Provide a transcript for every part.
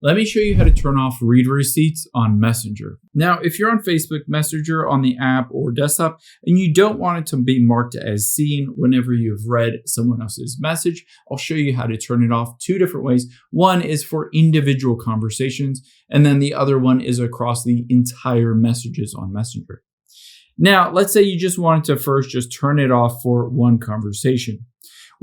let me show you how to turn off read receipts on Messenger. Now, if you're on Facebook Messenger on the app or desktop and you don't want it to be marked as seen whenever you've read someone else's message, I'll show you how to turn it off two different ways. One is for individual conversations, and then the other one is across the entire messages on Messenger. Now, let's say you just wanted to first just turn it off for one conversation.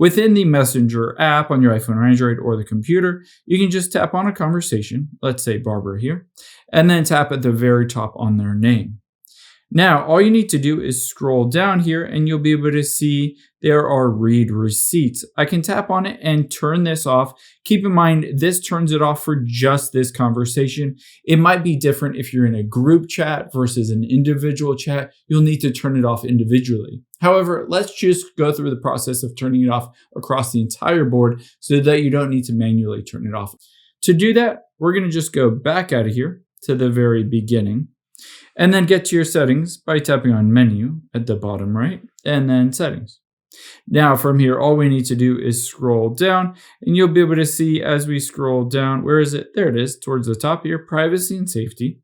Within the Messenger app on your iPhone or Android or the computer, you can just tap on a conversation, let's say Barbara here, and then tap at the very top on their name. Now, all you need to do is scroll down here and you'll be able to see there are read receipts. I can tap on it and turn this off. Keep in mind, this turns it off for just this conversation. It might be different if you're in a group chat versus an individual chat. You'll need to turn it off individually. However, let's just go through the process of turning it off across the entire board so that you don't need to manually turn it off. To do that, we're going to just go back out of here to the very beginning. And then get to your settings by tapping on menu at the bottom right and then settings. Now from here, all we need to do is scroll down and you'll be able to see as we scroll down, where is it? There it is towards the top here, privacy and safety.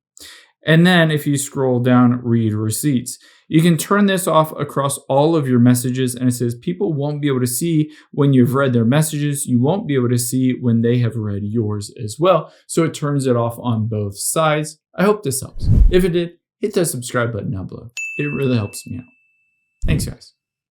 And then if you scroll down, read receipts. You can turn this off across all of your messages and it says people won't be able to see when you've read their messages. You won't be able to see when they have read yours as well. So it turns it off on both sides. I hope this helps. If it did, hit that subscribe button down below. It really helps me out. Thanks, guys.